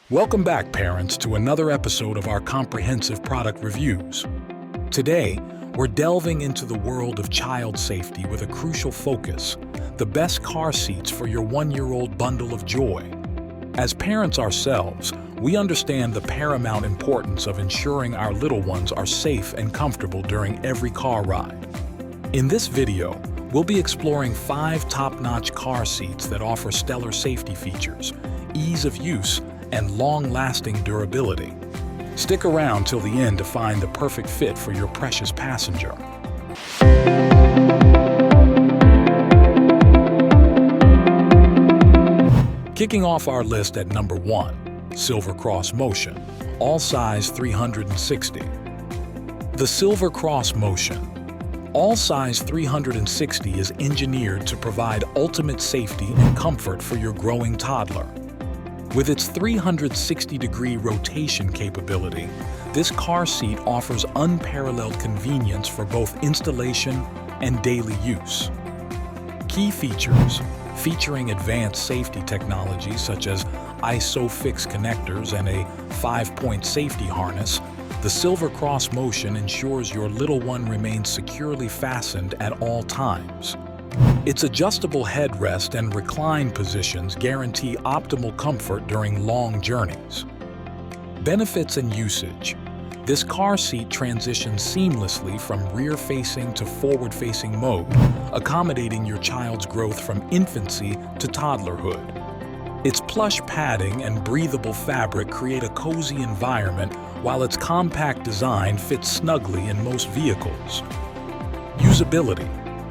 Welcome back, parents, to another episode of our comprehensive product reviews. Today, we're delving into the world of child safety with a crucial focus: the best car seats for your one-year-old bundle of joy. As parents ourselves, we understand the paramount importance of ensuring our little ones are safe and comfortable during every car ride. In this video, we'll be exploring 5 top-notch car seats that offer stellar safety features, ease of use, and long-lasting durability. Stick around till the end to find the perfect fit for your precious passenger. Kicking off our list at number 1, Silver Cross Motion, all size 360. The Silver Cross Motion, all size 360 is engineered to provide ultimate safety and comfort for your growing toddler. With its 360-degree rotation capability, this car seat offers unparalleled convenience for both installation and daily use. Key features: featuring advanced safety technology such as ISOFIX connectors and a 5-point safety harness, the Silver Cross Motion ensures your little one remains securely fastened at all times. Its adjustable headrest and recline positions guarantee optimal comfort during long journeys. Benefits and usage: this car seat transitions seamlessly from rear-facing to forward-facing mode, accommodating your child's growth from infancy to toddlerhood. Its plush padding and breathable fabric create a cozy environment, while its compact design fits snugly in most vehicles. Usability: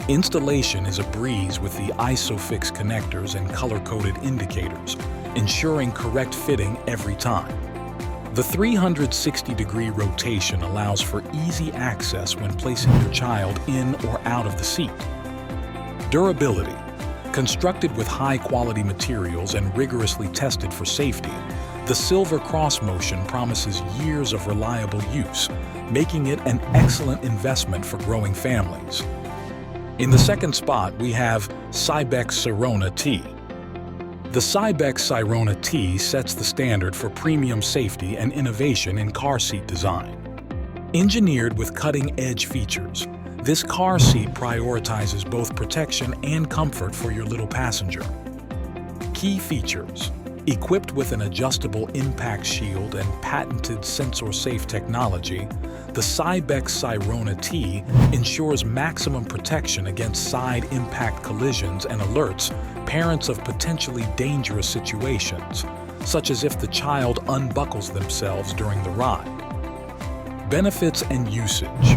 installation is a breeze with the ISOFIX connectors and color-coded indicators, ensuring correct fitting every time. The 360-degree rotation allows for easy access when placing your child in or out of the seat. Durability: constructed with high-quality materials and rigorously tested for safety, the Silver Cross Motion promises years of reliable use, making it an excellent investment for growing families. In the second spot, we have Cybex Sirona T. The Cybex Sirona T sets the standard for premium safety and innovation in car seat design. Engineered with cutting-edge features, this car seat prioritizes both protection and comfort for your little passenger. Key features: equipped with an adjustable impact shield and patented sensor-safe technology, the Cybex Sirona T ensures maximum protection against side impact collisions and alerts parents of potentially dangerous situations, such as if the child unbuckles themselves during the ride. Benefits and usage: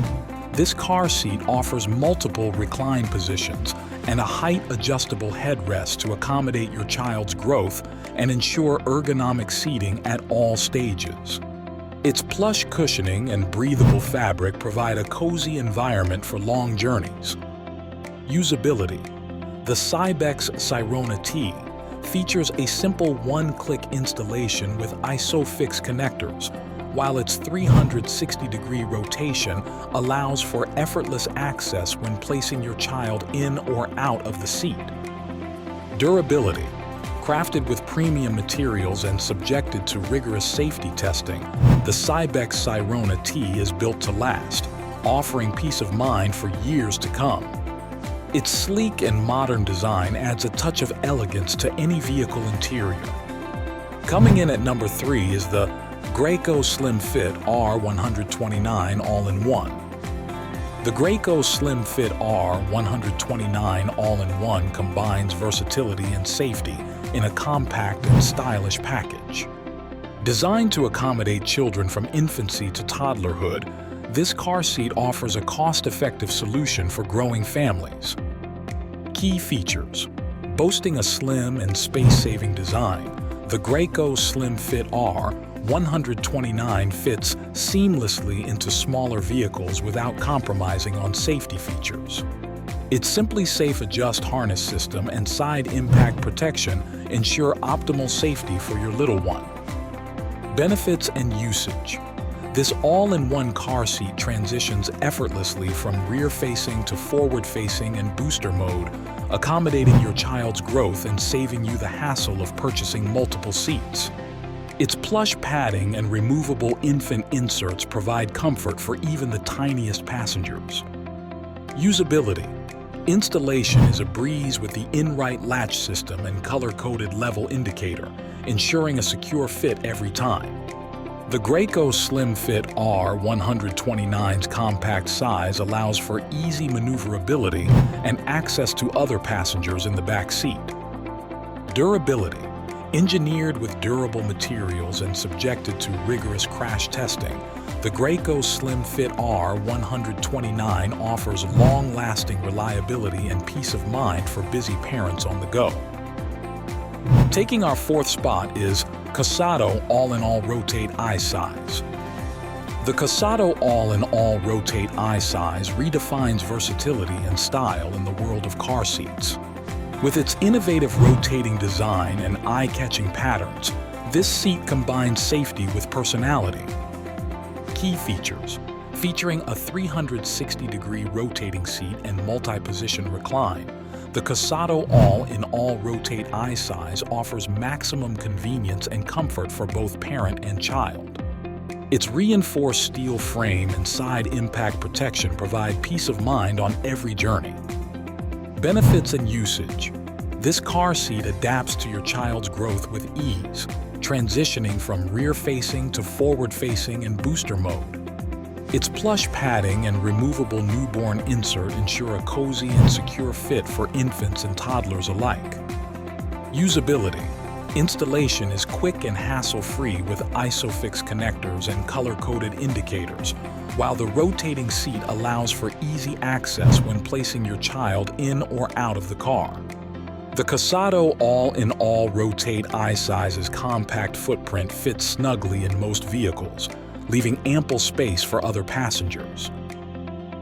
this car seat offers multiple recline positions and a height-adjustable headrest to accommodate your child's growth and ensure ergonomic seating at all stages. Its plush cushioning and breathable fabric provide a cozy environment for long journeys. Usability: the Cybex Sirona T features a simple one-click installation with ISOFIX connectors, while its 360-degree rotation allows for effortless access when placing your child in or out of the seat. Durability: crafted with premium materials and subjected to rigorous safety testing, the Cybex Sirona T is built to last, offering peace of mind for years to come. Its sleek and modern design adds a touch of elegance to any vehicle interior. Coming in at number 3 is the Graco SlimFit R129 All-in-One. The Graco SlimFit R129 All-in-One combines versatility and safety in a compact and stylish package. Designed to accommodate children from infancy to toddlerhood, this car seat offers a cost-effective solution for growing families. Key features: boasting a slim and space-saving design, the Graco SlimFit R129 fits seamlessly into smaller vehicles without compromising on safety features. Its Simply Safe Adjust harness system and side impact protection ensure optimal safety for your little one. Benefits and usage: this all-in-one car seat transitions effortlessly from rear-facing to forward-facing and booster mode, accommodating your child's growth and saving you the hassle of purchasing multiple seats. Its plush padding and removable infant inserts provide comfort for even the tiniest passengers. Usability. Installation is a breeze with the in-right latch system and color-coded level indicator, ensuring a secure fit every time. The Graco SlimFit R129's compact size allows for easy maneuverability and access to other passengers in the back seat. Durability. Engineered with durable materials and subjected to rigorous crash testing, the Graco SlimFit R129 offers long-lasting reliability and peace of mind for busy parents on the go. Taking our fourth spot is Cosatto All-in-All Rotate I-Size. The Cosatto All-in-All Rotate I-Size redefines versatility and style in the world of car seats. With its innovative rotating design and eye-catching patterns, this seat combines safety with personality. Key features: featuring a 360-degree rotating seat and multi-position recline, the Cosatto All-in-All Rotate I-Size offers maximum convenience and comfort for both parent and child. Its reinforced steel frame and side impact protection provide peace of mind on every journey. Benefits and usage. This car seat adapts to your child's growth with ease, transitioning from rear-facing to forward-facing in booster mode. Its plush padding and removable newborn insert ensure a cozy and secure fit for infants and toddlers alike. Usability. Installation is quick and hassle-free with ISOFIX connectors and color-coded indicators, while the rotating seat allows for easy access when placing your child in or out of the car. The Cosatto All-in-All Rotate I-Size's compact footprint fits snugly in most vehicles, leaving ample space for other passengers.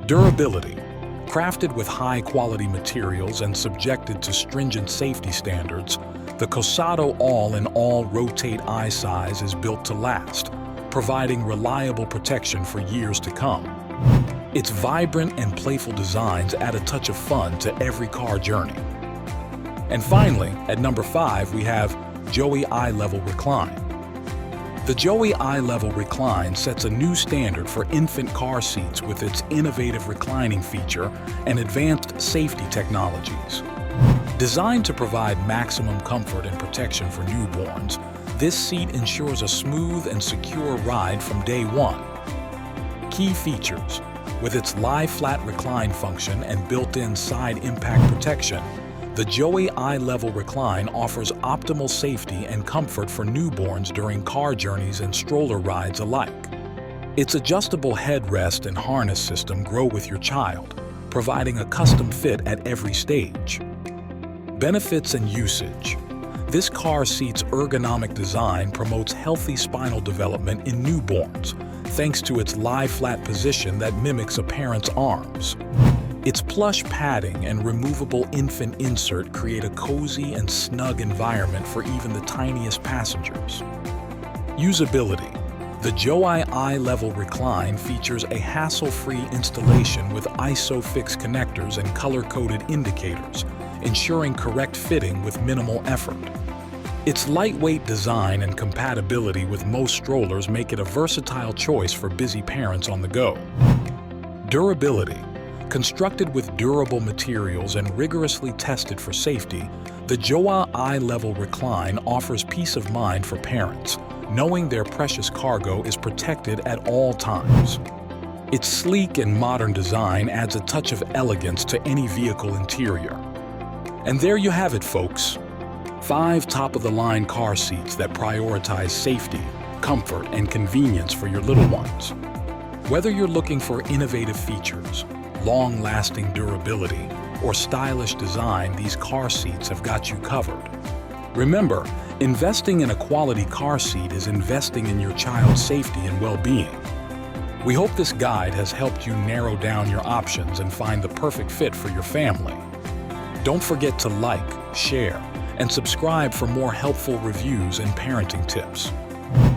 Durability. Crafted with high-quality materials and subjected to stringent safety standards, the Cosatto All-in-All Rotate I-Size is built to last, providing reliable protection for years to come. Its vibrant and playful designs add a touch of fun to every car journey. And finally, at number 5, we have Joie Eye-Level Recline. The Joie Eye-Level Recline sets a new standard for infant car seats with its innovative reclining feature and advanced safety technologies. Designed to provide maximum comfort and protection for newborns, this seat ensures a smooth and secure ride from day one. Key features: with its lie-flat recline function and built-in side impact protection, the Joie Eye-Level Recline offers optimal safety and comfort for newborns during car journeys and stroller rides alike. Its adjustable headrest and harness system grow with your child, providing a custom fit at every stage. Benefits and usage. This car seat's ergonomic design promotes healthy spinal development in newborns, thanks to its lie-flat position that mimics a parent's arms. Its plush padding and removable infant insert create a cozy and snug environment for even the tiniest passengers. Usability. The Joie Eye-Level Recline features a hassle-free installation with ISOFIX connectors and color-coded indicators, ensuring correct fitting with minimal effort. Its lightweight design and compatibility with most strollers make it a versatile choice for busy parents on the go. Durability. Constructed with durable materials and rigorously tested for safety, the Joie Eye-Level Recline offers peace of mind for parents, knowing their precious cargo is protected at all times. Its sleek and modern design adds a touch of elegance to any vehicle interior. And there you have it, folks. 5 top-of-the-line car seats that prioritize safety, comfort, and convenience for your little ones. Whether you're looking for innovative features, long-lasting durability, or stylish design, these car seats have got you covered. Remember, investing in a quality car seat is investing in your child's safety and well-being. We hope this guide has helped you narrow down your options and find the perfect fit for your family. Don't forget to like, share, and subscribe for more helpful reviews and parenting tips.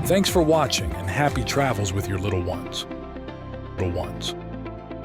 Thanks for watching, and happy travels with your little ones.